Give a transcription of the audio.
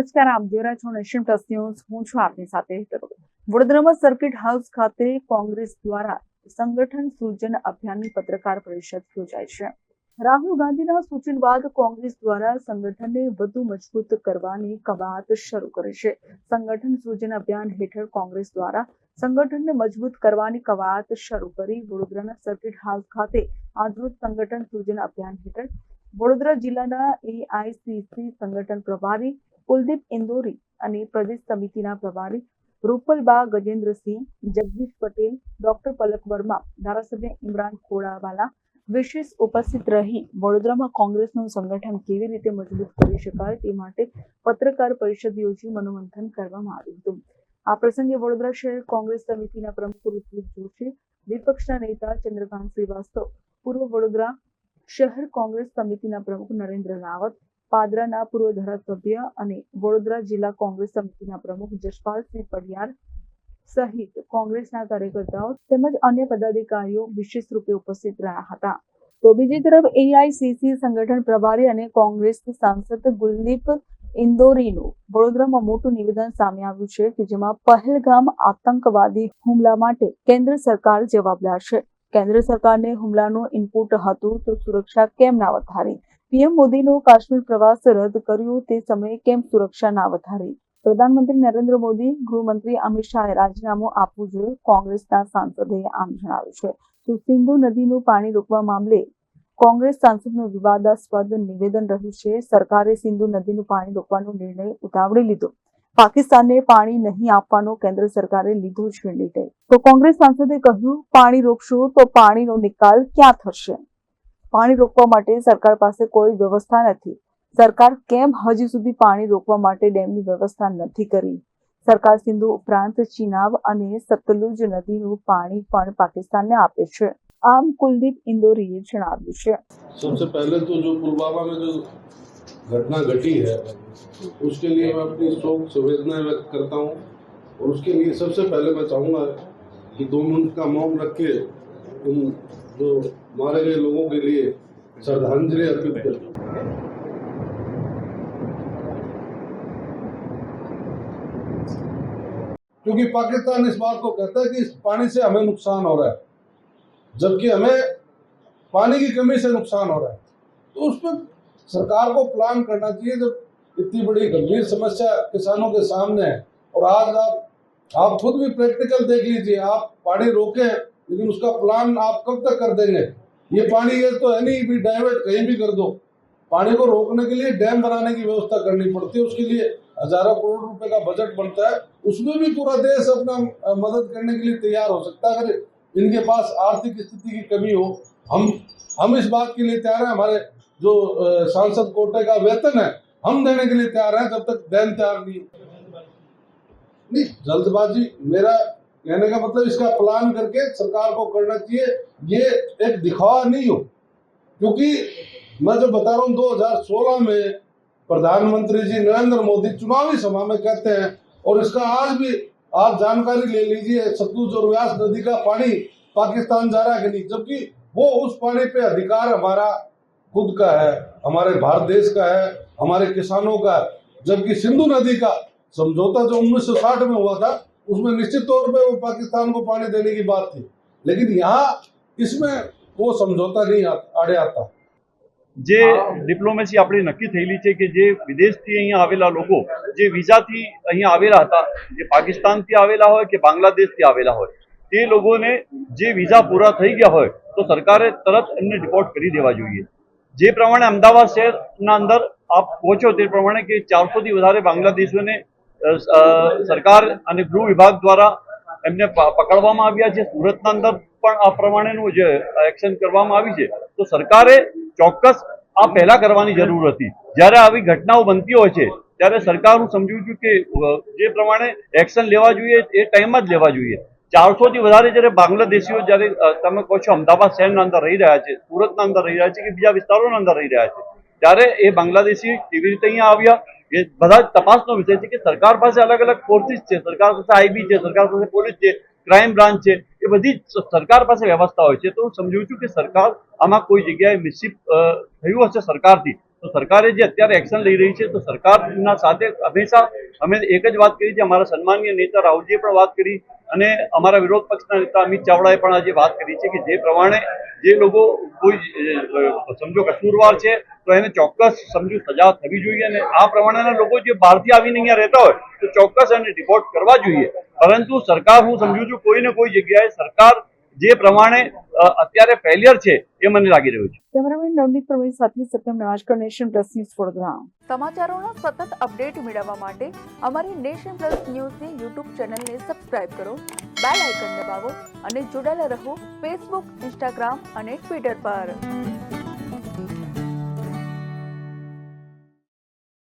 નમસ્કાર, આપ જોઈ રહ્યા છો નેશન પ્લસ ન્યૂઝ. હું છું આપની સાથે. વડોદરામાં સર્કિટ હાઉસ ખાતે કોંગ્રેસ દ્વારા સંગઠન સૃજન અભિયાનની પત્રકાર પરિષદ યોજાઈ છે. રાહુલ ગાંધીના સૂચન બાદ કોંગ્રેસ દ્વારા સંગઠનને વધુ મજબૂત કરવાની કવાયત શરૂ કરી છે. સંગઠન સૃજન અભિયાન હેઠળ કોંગ્રેસ દ્વારા સંગઠનને મજબૂત કરવાની કવાયત શરૂ કરી. વડોદરાના સર્કિટ હાઉસ ખાતે આજરોજ સંગઠન સૃજન અભિયાન હેઠળ વડોદરા જિલ્લાના એઆઈસીસી સંગઠન પ્રભારી કુલદીપ ઇન્દોરી અને પ્રદેશ સમિતિના પ્રભારી રૂપલબા ગજેન્દ્રસિંહ, જગદીશ પટેલ, ડોક્ટર પલક વર્મા, ધારાસભ્ય ઇમરાન ખોડાવાલા વિશેષ ઉપસ્થિત રહી વડોદરામાં કોંગ્રેસનું સંગઠન કેવી રીતે મજબૂત કરી શકાય તે માટે પત્રકાર પરિષદ યોજી મનોમંથન કરવામાં આવ્યું હતું. આ પ્રસંગે વડોદરા શહેર કોંગ્રેસ સમિતિના પ્રમુખ ઋત્વિક જોશી, વિપક્ષના નેતા ચંદ્રકાંત શ્રીવાસ્તવ, પૂર્વ વડોદરા શહેર કોંગ્રેસ સમિતિના પ્રમુખ નરેન્દ્ર રાવત, પાદરાના પૂર્વ ધારાસભ્ય અને વડોદરા જિલ્લા કોંગ્રેસ સમિતિના પ્રમુખ જશપાલસિંહ પડિયાર સહિત કોંગ્રેસના કાર્યકર્તાઓ તેમજ અન્ય પદાધિકારીઓ વિશેષ રૂપે ઉપસ્થિત રહ્યા હતા. તો બીજી તરફ એઆઈસીસી સંગઠન પ્રભારી અને કોંગ્રેસ સાંસદ કુલદીપ ઇન્દોરીનું વડોદરામાં મોટું નિવેદન સામે આવ્યું છે કે જેમાં પહેલગામ આતંકવાદી હુમલા માટે કેન્દ્ર સરકાર જવાબદાર છે. કેન્દ્ર સરકારને હુમલાનું ઇનપુટ હતું તો સુરક્ષા કેમ ના વધારી? પીએમ મોદીનો કાશ્મીર પ્રવાસ રદ કર્યો તે સમયે કેમ સુરક્ષા ના વધારી? પ્રધાનમંત્રી નરેન્દ્ર મોદી, ગૃહમંત્રી અમિત શાહે રાજીનામું આપવું જોઈએ, કોંગ્રેસના સાંસદે આમ જણાવ્યું છે. તો સિંધુ નદીનું પાણી રોકવા મામલે કોંગ્રેસ સાંસદનું વિવાદાસ્પદ નિવેદન રહ્યું છે. સરકારે સિંધુ નદીનું પાણી રોકવાનો નિર્ણય ઉતાવળી લીધો. પાકિસ્તાનને પાણી નહીં આપવાનો કેન્દ્ર સરકારે લીધો છે નિર્ણય. તો કોંગ્રેસ સાંસદે કહ્યું, પાણી રોકશો તો પાણીનો નિકાલ ક્યાં થશે? પાણી રોકવા માટે સરકાર પાસે કોઈ વ્યવસ્થા નથી. સરકાર કેમ હજી સુધી પાણી રોકવા માટે ડેમની વ્યવસ્થા નથી કરી? સરકાર સિંધુ ઉપરાંત ચિનાબ અને સતલુજ નદીનું પાણી પણ પાકિસ્તાનને આપે છે. આમ કુલદીપ ઇન્દોરીએ જણાવ્યું છે. सबसे पहले तो जो पुलवामा में जो घटना घटी है उसके लिए मैं अपनी शोक संवेदनाएं व्यक्त करता हूं और उसके लिए सबसे पहले मैं चाहूँगा कि 2 मिनट का मौन रख के उन जो मारे गए लोगों के लिए श्रद्धांजलि अर्पित करें. क्योंकि पाकिस्तान इस बात को कहता है कि इस पानी से हमें नुकसान हो रहा है, जबकि हमें पानी की कमी से नुकसान हो रहा है. तो उस पर सरकार को प्लान करना चाहिए. जब इतनी बड़ी गंभीर समस्या किसानों के सामने है और आज आप खुद भी प्रैक्टिकल देख लीजिए, आप पानी रोके लेकिन उसका प्लान आप कब तक कर देंगे? ये पानी ये तो है नहीं भी डाइवर्ट कहीं भी कर दो. पानी को रोकने के लिए डैम बनाने की व्यवस्था करनी पड़ती है. उसके लिए हजारों करोड़ रुपए का बजट बनता है. उसमें भी पूरा देश अपना मदद करने के लिए तैयार हो सकता है. अगर इनके पास आर्थिक स्थिति की कमी हो, हम इस बात के लिए तैयार हैं. हमारे जो सांसद कोटे का वेतन है हम देने के लिए तैयार हैं, जब तक डैम तैयार नहीं. जल्दबाजी, मेरा कहने का मतलब इसका प्लान करके सरकार को करना चाहिए. ये एक दिखावा नहीं हो, क्योंकि मैं जो बता रहा हूँ 2016 में प्रधानमंत्री जी नरेंद्र मोदी चुनावी सभा में कहते हैं, और इसका आज भी आप जानकारी ले लीजिए, सतलुज और व्यास नदी का पानी पाकिस्तान जा रहा है कि नहीं, जबकि वो उस पानी पे अधिकार हमारा खुद का है, हमारे भारत देश का है, हमारे किसानों का है. जबकि सिंधु नदी का समझौता जो 1960 में हुआ था उसमें निश्चित तौर पे वो पाकिस्तान को पानी देने की बात थी, लेकिन यहाँ इसमें वो समझौता नहीं आड़े आता. જે ડિપ્લોમેસી આપણી નક્કી થયેલી છે કે જે વિદેશથી અહીંયા આવેલા લોકો જે વિઝાથી અહીંયા આવેલા હતા, જે પાકિસ્તાનથી આવેલા હોય કે બાંગ્લાદેશથી આવેલા હોય, તે લોકોને જે વિઝા પૂરા થઈ ગયા હોય તો સરકારે તરત એમને ડિપોર્ટ કરી દેવા જોઈએ. જે પ્રમાણે અમદાવાદ શહેરના અંદર આપ પહોંચો તે પ્રમાણે કે 400થી વધારે બાંગ્લાદેશીઓને સરકાર અને ગૃહ વિભાગ દ્વારા એમને પકડવામાં આવ્યા છે. સુરતના અંદર પણ આ પ્રમાણેનું જે એક્શન કરવામાં આવી છે. તો સરકારે ચોક્કસ આ પહેલા કરવાની જરૂર હતી. જ્યારે આવી ઘટનાઓ બનતી હોય છે ત્યારે સરકાર હું સમજુ છું કે જે પ્રમાણે એક્શન લેવા જોઈએ એ ટાઈમમાં જ લેવા જોઈએ. 400થી વધારે જ્યારે બાંગ્લાદેશીઓ જ્યારે તમે કહો છો અમદાવાદ શહેરના અંદર રહી રહ્યા છે, સુરતના અંદર રહી રહ્યા છે કે બીજા વિસ્તારોના અંદર રહી રહ્યા છે, ત્યારે એ બાંગ્લાદેશી કેવી રીતે અહીંયા આવ્યા એ બધા જ તપાસનો વિષય છે. કે સરકાર પાસે અલગ અલગ ફોર્સિસ છે, સરકાર પાસે આઈબી છે, સરકાર પાસે પોલીસ છે, ક્રાઇમ બ્રાન્ચ છે, એ બધી સરકાર પાસે વ્યવસ્થા હોય છે. તો હું સમજુ છું કે સરકાર આમાં કોઈ જગ્યાએ મિસશીપ થયું હશે સરકારથી તો સરકારે જે અત્યારે એક્શન લઈ રહી છે તો સરકારના સાથે હંમેશા અમે એક જ વાત કરી છે, અમારા સન્માનીય નેતા રાહુલજીએ પણ વાત કરી અને અમારા વિરોધ પક્ષના નેતા અમિત ચાવડાએ પણ આજે વાત કરી છે કે જે પ્રમાણે જે લોકો કોઈ સમજો કસૂરવાર છે તો એને ચોક્કસ સમજો સજા થવી જોઈએ અને આ પ્રમાણેના લોકો જે બહારથી આવીને અહીંયા રહેતા હોય તો ચોક્કસ એને રિપોર્ટ કરવા જોઈએ. પરંતુ સરકાર હું સમજુ છું કોઈ ને કોઈ જગ્યાએ સરકાર જે પ્રમાણે અત્યારે ફેલિયર છે એ મને લાગી રહ્યું છે. કેમેરામેન નવનીત પ્રવીણ સાથે Satyam Nashkar, Nation Plus News Vadodara. સમાચારોના સતત અપડેટ મેળવવા માટે અમારી નેશન પ્લસ ન્યૂઝની યુટ્યુબ ચેનલને સબસ્ક્રાઇબ કરો, બેલ આઇકન દબાવો અને જોડાયેલા રહો ફેસબુક, ઇન્સ્ટાગ્રામ અને ટ્વિટર પર.